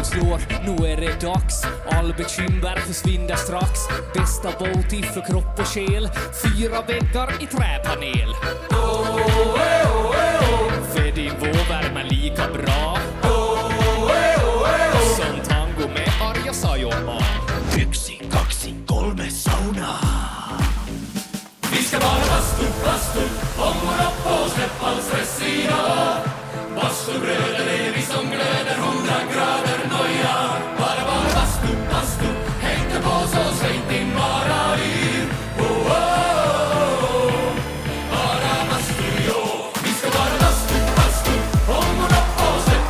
slår, nu är det dags. All bekymmer försvinner strax. Bästa Balti för kropp och själ. 4 väggar i träpanel. För din vårvärme lika bra som tango med Arja Saijonmaa. 1, 2, 3 sauna. Vi ska bara bastu, bastu, ångorna på, släpp all stress idag. Bastu